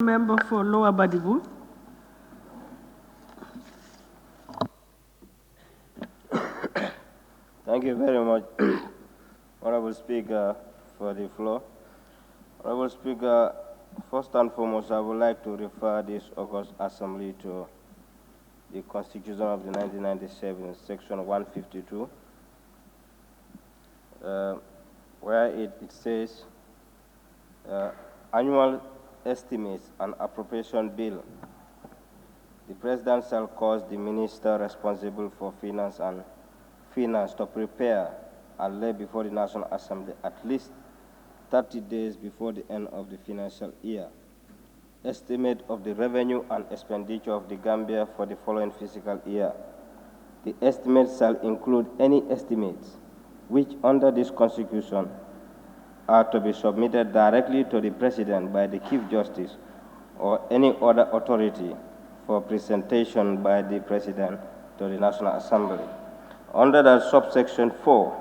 Member for Lower Baddibu. Thank you very much, Honorable Speaker, for the floor. Honorable Speaker, first and foremost, I would like to refer this August Assembly to the Constitution of the 1997, Section 152, where it says, annual estimates and appropriation bill. The President shall cause the minister responsible for finance to prepare and lay before the National Assembly at least 30 days before the end of the financial year estimate of the revenue and expenditure of the Gambia for the following fiscal year. The estimate shall include any estimates which under this Constitution are to be submitted directly to the President by the Chief Justice or any other authority for presentation by the President to the National Assembly. Under that subsection 4,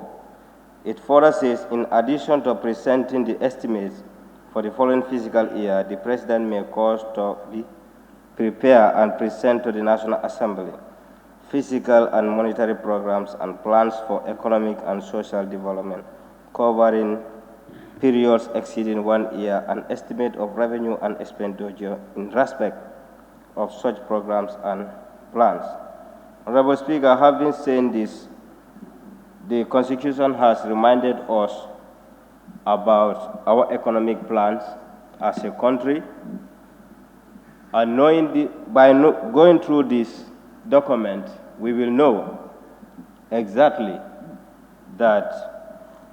it further says, in addition to presenting the estimates for the following fiscal year, the President may cause to be prepare and present to the National Assembly physical and monetary programs and plans for economic and social development covering periods exceeding 1 year, an estimate of revenue and expenditure in respect of such programs and plans. Honorable Speaker, having said this, the Constitution has reminded us about our economic plans as a country, and going through this document, we will know exactly that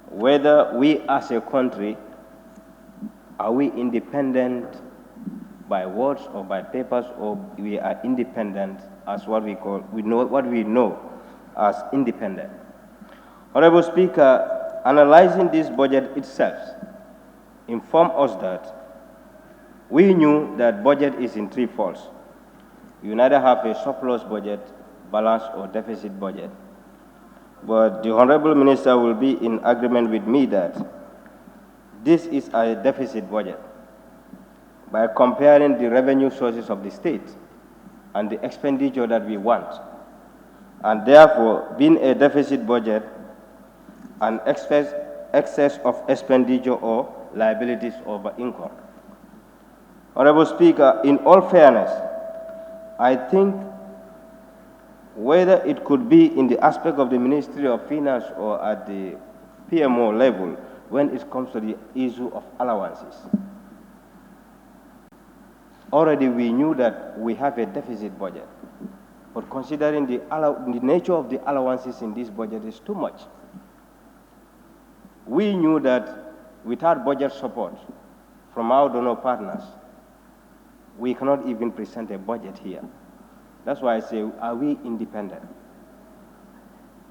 whether we as a country, are we independent by words or by papers, or we are independent as what we know as independent. Honorable Speaker, analyzing this budget itself informed us that we knew that budget is in three folds. You neither have a surplus budget, balanced or deficit budget. But the Honorable Minister will be in agreement with me that this is a deficit budget by comparing the revenue sources of the state and the expenditure that we want. And therefore, being a deficit budget, an excess of expenditure or liabilities over income. Honorable Speaker, in all fairness, I think whether it could be in the aspect of the Ministry of Finance or at the PMO level when it comes to the issue of allowances. Already we knew that we have a deficit budget, but considering the nature of the allowances in this budget is too much. We knew that without budget support from our donor partners, we cannot even present a budget here. That's why I say, are we independent?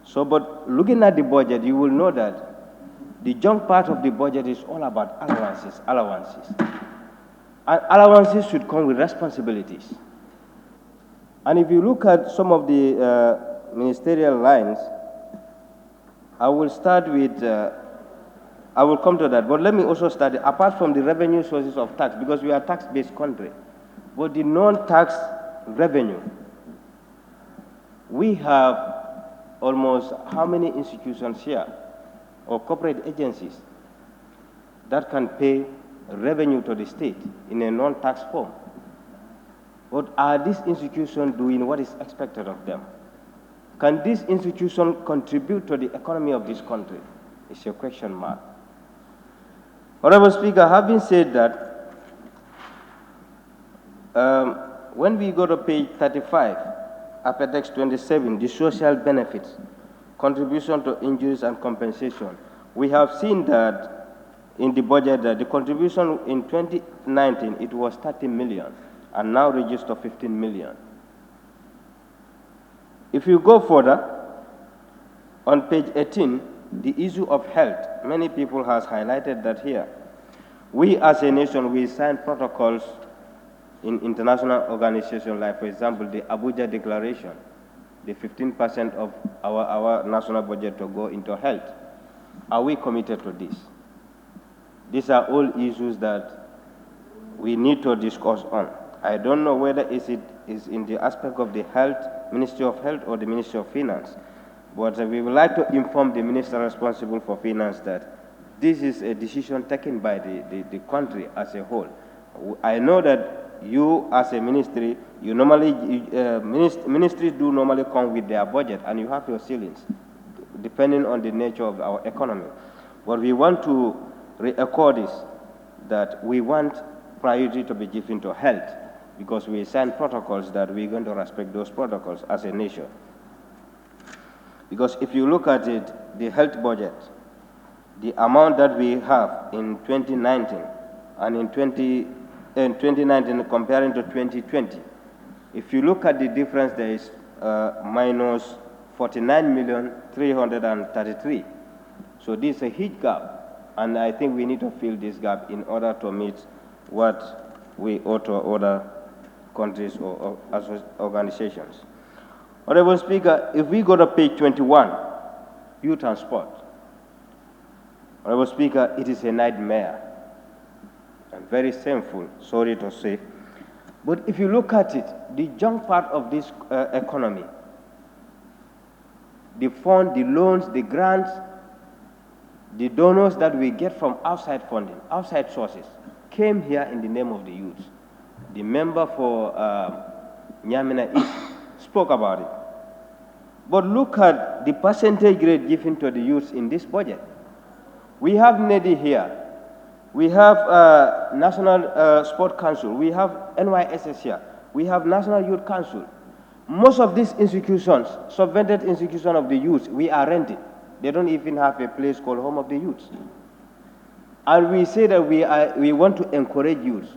So, but looking at the budget, you will know that the junk part of the budget is all about allowances. And allowances should come with responsibilities. And if you look at some of the ministerial lines, I will start with, I will come to that, but let me also start, apart from the revenue sources of tax, because we are a tax-based country, but the non-tax revenue, we have almost how many institutions here, or corporate agencies, that can pay revenue to the state in a non-tax form? But are these institutions doing what is expected of them? Can this institution contribute to the economy of this country? It's a question mark. Honorable Speaker, having said that, when we go to page 35, Appendix 27, the social benefits, contribution to injuries and compensation, we have seen that in the budget that the contribution in 2019, it was 30 million, and now reduced to 15 million. If you go further, on page 18, the issue of health, many people has highlighted that here. We as a nation, we sign protocols in international organizations, like for example, the Abuja Declaration, the 15% of our national budget to go into health. Are we committed to this? These are all issues that we need to discuss on. I don't know whether it is in the aspect of the health, Ministry of Health or the Ministry of Finance, but we would like to inform the minister responsible for finance that this is a decision taken by the country as a whole. I know that you as a ministry, you normally, ministries do normally come with their budget and you have your ceilings, depending on the nature of our economy. But we want to re-echo this, that we want priority to be given to health, because we sign protocols that we're going to respect those protocols as a nation. Because if you look at it, the health budget, the amount that we have in 2019 and in 2019 comparing to 2020, if you look at the difference, there is minus 49,333,000. So this is a huge gap, and I think we need to fill this gap in order to meet what we owe to other countries or organizations. Honorable Speaker, if we go to page 21, youth and sport. Honorable Speaker, it is a nightmare and very shameful, sorry to say. But if you look at it, the junk part of this economy, the fund, the loans, the grants, the donors that we get from outside funding, outside sources, came here in the name of the youth. The member for Nyamina East spoke about it. But look at the percentage rate given to the youth in this budget. We have NEDI here. We have National Sport Council. We have NYSS here. We have National Youth Council. Most of these institutions, subvented institutions of the youth, we are renting. They don't even have a place called Home of the Youth. And we say that we want to encourage youth.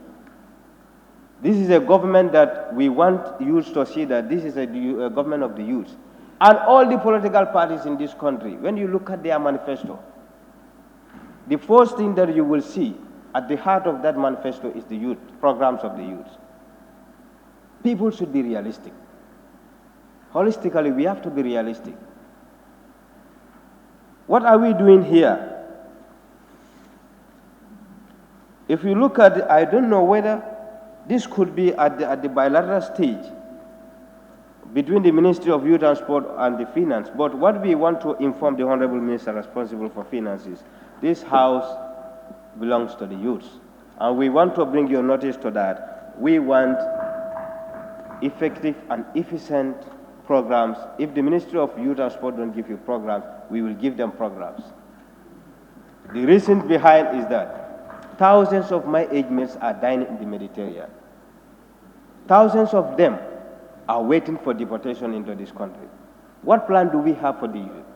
This is a government that we want youth to see that this is a government of the youth. And all the political parties in this country, when you look at their manifesto, the first thing that you will see at the heart of that manifesto is the youth, programs of the youth. People should be realistic. Holistically, we have to be realistic. What are we doing here? If you look at it, I don't know whether this could be at the bilateral stage between the Ministry of Youth and Sport and the Finance, but what we want to inform the Honorable Minister responsible for finances, this house belongs to the youth. And we want to bring your notice to that. We want effective and efficient programs. If the Ministry of Youth and Sport don't give you programs, we will give them programs. The reason behind is that thousands of my age mates are dying in the Mediterranean. Thousands of them are waiting for deportation into this country. What plan do we have for the youth?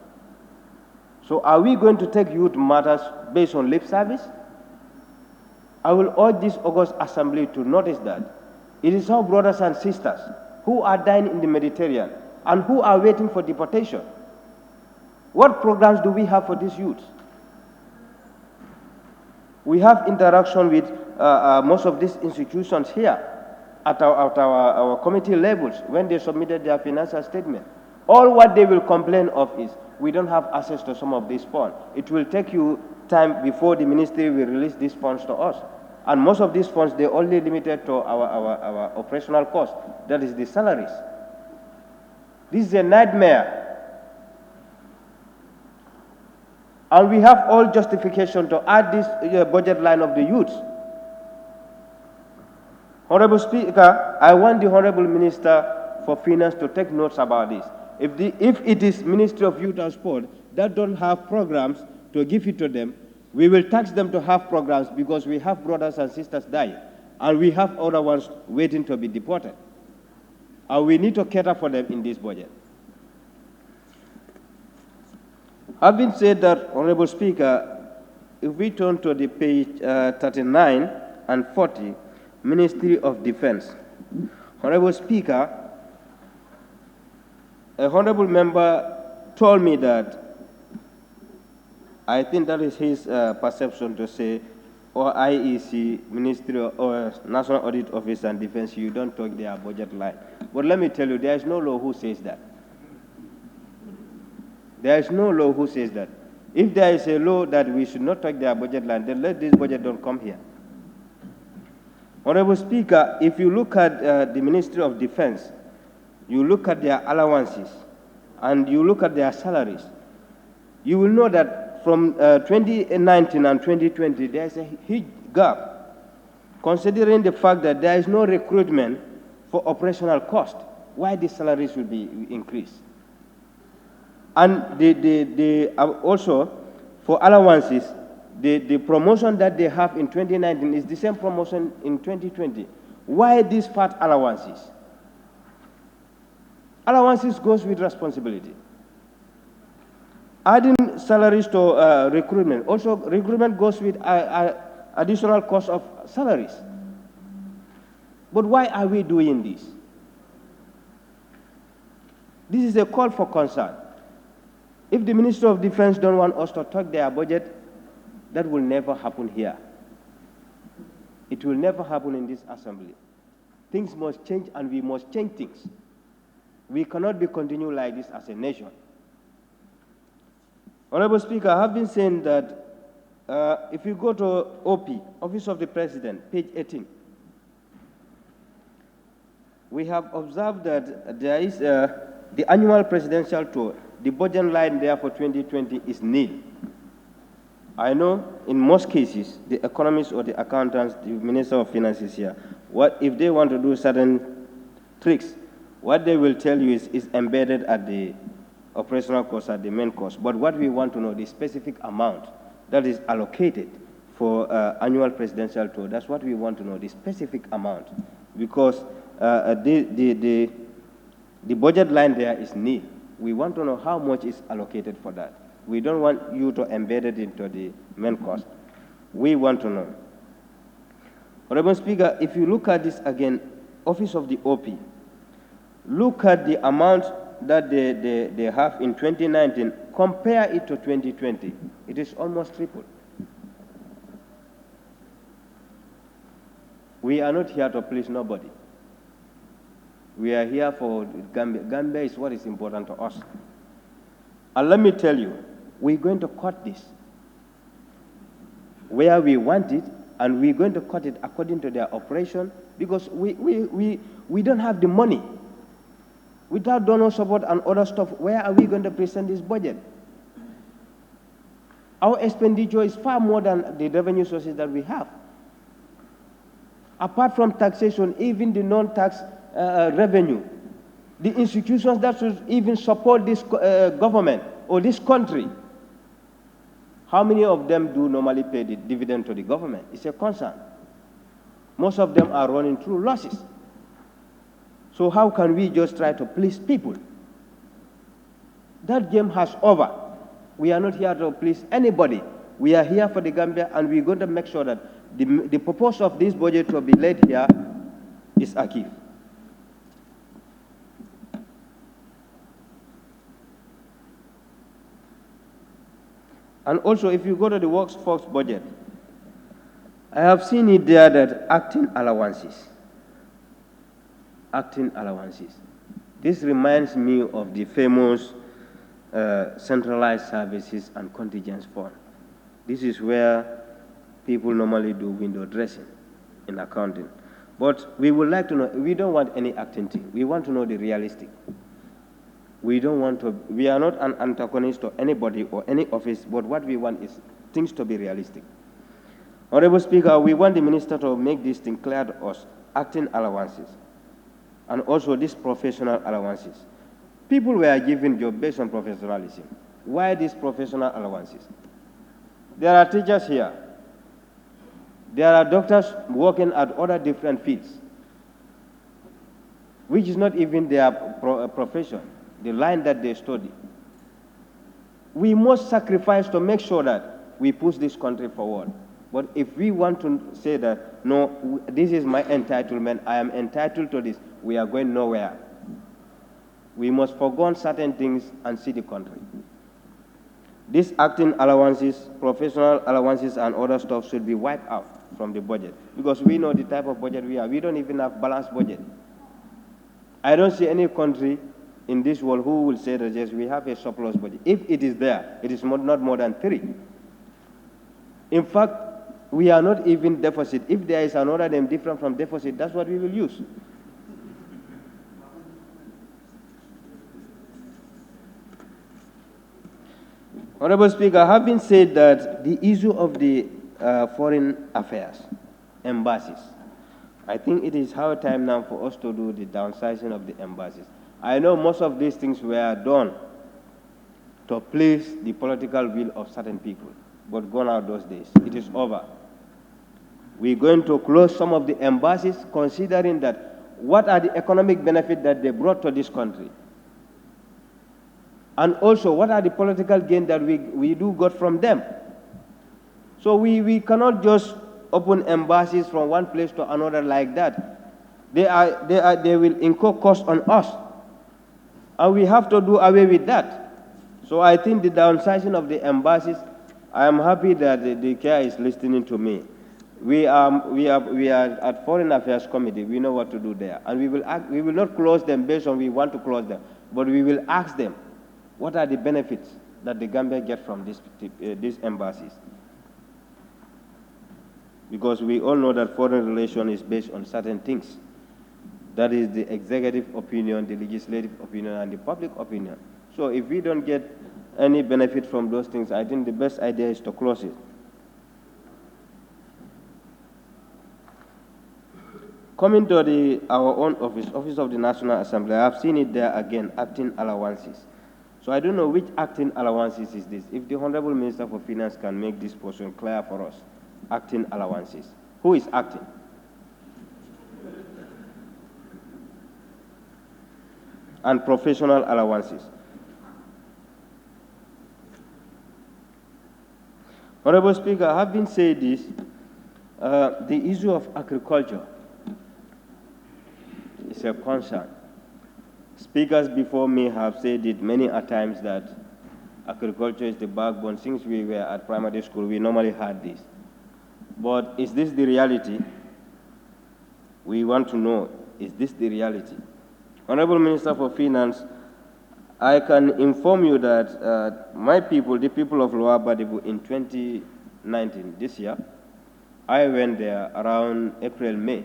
So are we going to take youth matters based on lip service? I will urge this August Assembly to notice that it is our brothers and sisters who are dying in the Mediterranean and who are waiting for deportation. What programs do we have for these youths? We have interaction with most of these institutions here at our committee levels when they submitted their financial statement. All what they will complain of is we don't have access to some of these funds. It will take you time before the ministry will release these funds to us. And most of these funds, they're only limited to our operational cost. That is the salaries. This is a nightmare. And we have all justification to add this budget line of the youth. Honorable Speaker, I want the Honorable Minister for Finance to take notes about this. If it is Ministry of Youth and Sport that don't have programs to give it to them, we will tax them to have programs because we have brothers and sisters dying, and we have other ones waiting to be deported. And we need to cater for them in this budget. Having said that, Honorable Speaker, if we turn to the page 39 and 40, Ministry of Defense. Honorable Speaker, a honorable member told me that, I think that is his perception to say, or IEC, Ministry or National Audit Office and Defense, you don't talk their budget line. But let me tell you, there is no law who says that. There is no law who says that. If there is a law that we should not talk their budget line, then let this budget don't come here. Honorable Speaker, if you look at the Ministry of Defense, you look at their allowances, and you look at their salaries, you will know that from 2019 and 2020, there is a huge gap, considering the fact that there is no recruitment for operational cost. Why the salaries will be increased? And also, for allowances, the promotion that they have in 2019 is the same promotion in 2020. Why these fat allowances? Allowances goes with responsibility. Adding salaries to recruitment, also recruitment goes with additional cost of salaries. But why are we doing this? This is a call for concern. If the Minister of Defense don't want us to talk their budget, that will never happen here. It will never happen in this assembly. Things must change, and we must change things. We cannot be continuing like this as a nation. Honorable Speaker, I have been saying that if you go to OP, Office of the President, page 18, we have observed that there is the annual presidential tour. The budget line there for 2020 is nil. I know in most cases, the economists or the accountants, the Minister of Finance is here. What if they want to do certain tricks, what they will tell you is embedded at the operational cost, at the main cost. But what we want to know, the specific amount that is allocated for annual presidential tour, that's what we want to know, the specific amount. Because the budget line there is nil. We want to know how much is allocated for that. We don't want you to embed it into the main cost. We want to know. Honorable Speaker, if you look at this again, Office of the OP, look at the amount that they have in 2019, compare it to 2020. It is almost triple. We are not here to please nobody. We are here for Gambia. Gambia is what is important to us. And let me tell you, we're going to cut this where we want it, and we're going to cut it according to their operation, because we don't have the money. Without donor support and other stuff, where are we going to present this budget? Our expenditure is far more than the revenue sources that we have. Apart from taxation, even the non-tax revenue, the institutions that should even support this government or this country, how many of them do normally pay the dividend to the government? It's a concern. Most of them are running through losses. So how can we just try to please people? That game has over. We are not here to please anybody. We are here for the Gambia, and we're going to make sure that the purpose of this budget to be laid here is achieved. And also, if you go to the workforce budget, I have seen it there that acting allowances. This reminds me of the famous centralized services and contingents fund. This is where people normally do window dressing in accounting. But we would like to know, we don't want any acting thing. We want to know the realistic. We are not an antagonist to anybody or any office, but what we want is things to be realistic. Honorable Speaker, we want the minister to make this thing clear to us, acting allowances, and also these professional allowances. People were given jobs based on professionalism. Why these professional allowances? There are teachers here. There are doctors working at other different fields, which is not even their profession, the line that they study. We must sacrifice to make sure that we push this country forward. But if we want to say that, no, this is my entitlement, I am entitled to this, we are going nowhere. We must forgo certain things and see the country. These acting allowances, professional allowances, and other stuff should be wiped out from the budget, because we know the type of budget we have. We don't even have balanced budget. I don't see any country in this world who will say that, yes, we have a surplus budget. If it is there, it is not more than 3. In fact, we are not even deficit. If there is another name different from deficit, that's what we will use. Honorable Speaker, having said that, the issue of the foreign affairs, embassies, I think it is high time now for us to do the downsizing of the embassies. I know most of these things were done to please the political will of certain people, but gone out those days. It is over. We're going to close some of the embassies, considering that what are the economic benefits that they brought to this country? And also, what are the political gain that we do got from them? So we cannot just open embassies from one place to another like that. They will incur cost on us. And we have to do away with that. So I think the downsizing of the embassies, I am happy that the CARE is listening to me. We are at Foreign Affairs Committee. We know what to do there. And we will not close them based on we want to close them, but we will ask them, what are the benefits that the Gambia get from these embassies? Because we all know that foreign relation is based on certain things. That is the executive opinion, the legislative opinion, and the public opinion. So if we don't get any benefit from those things, I think the best idea is to close it. Coming to our own Office of the National Assembly, I have seen it there again, acting allowances. So I don't know which acting allowances is this. If the Honorable Minister for Finance can make this portion clear for us, acting allowances. Who is acting? And professional allowances. Honorable Speaker, having said this, the issue of agriculture is a concern. Speakers before me have said it many a times that agriculture is the backbone. Since we were at primary school, we normally had this. But is this the reality? We want to know, is this the reality? Honorable Minister for Finance, I can inform you that my people, the people of Lower Baddibu, in 2019, this year, I went there around April, May.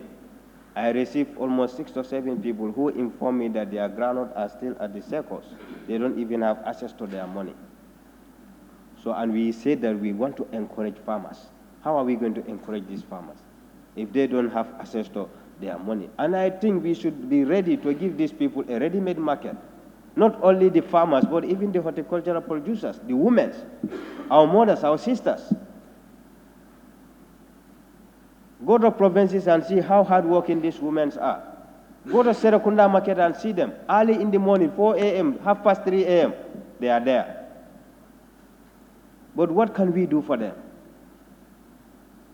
I received almost 6 or 7 people who informed me that their groundnut are still at the circles. They don't even have access to their money. So, and we said that we want to encourage farmers. How are we going to encourage these farmers if they don't have access to their money? And I think we should be ready to give these people a ready-made market. Not only the farmers, but even the horticultural producers, the women, our mothers, our sisters. Go to provinces and see how hardworking these women are. Go to Serekunda market and see them. Early in the morning, 4 a.m., 3:30 a.m., they are there. But what can we do for them?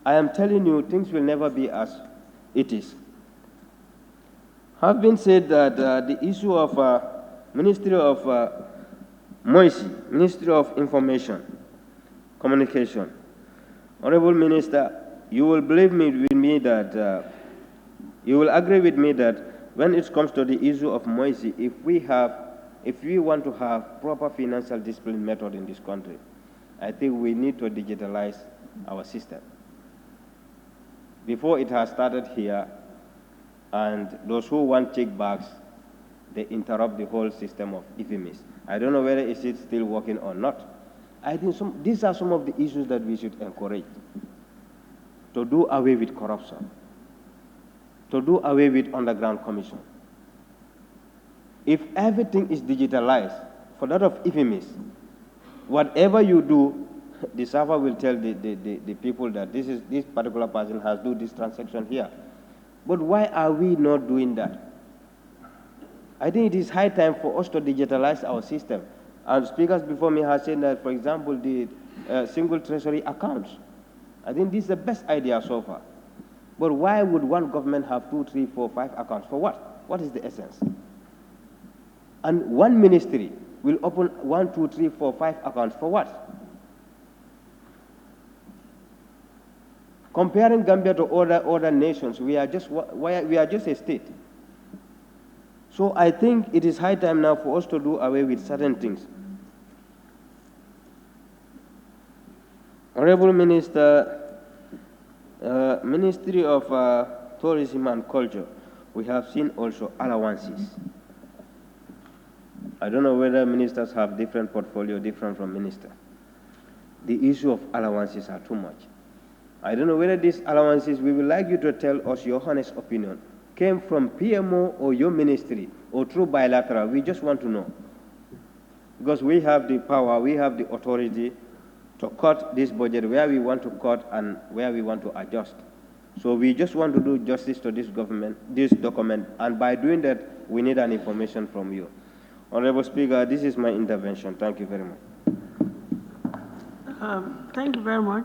I am telling you, things will never be as it is. Having said that, the issue of Ministry of MOISI, Ministry of Information, Communication. Honorable Minister, you will believe me with me that, you will agree with me that when it comes to the issue of MOISI, if we want to have proper financial discipline method in this country, I think we need to digitalize our system. Before it has started here, and those who want check bags, they interrupt the whole system of IFMIS. I don't know whether is it still working or not. I think these are some of the issues that we should encourage. To do away with corruption, to do away with underground commission. If everything is digitalized, for that of IFMIS, whatever you do, the server will tell the people that this particular person has do this transaction here. But why are we not doing that? I think it is high time for us to digitalize our system. And speakers before me have said that, for example, the single treasury accounts. I think this is the best idea so far. But why would one government have 2, 3, 4, 5 accounts? For what? What is the essence? And one ministry will open 1, 2, 3, 4, 5 accounts. For what? Comparing Gambia to other nations, we are just a state. So I think it is high time now for us to do away with certain things. Honorable Minister, Ministry of Tourism and Culture, we have seen also allowances. I don't know whether ministers have different portfolio, different from minister. The issue of allowances are too much. I don't know whether these allowances, we would like you to tell us your honest opinion, came from PMO or your ministry or through bilateral. We just want to know. Because we have the power, we have the authority to cut this budget where we want to cut and where we want to adjust. So we just want to do justice to this government, this document, and by doing that, we need an information from you. Honorable Speaker, this is my intervention. Thank you very much. Thank you very much.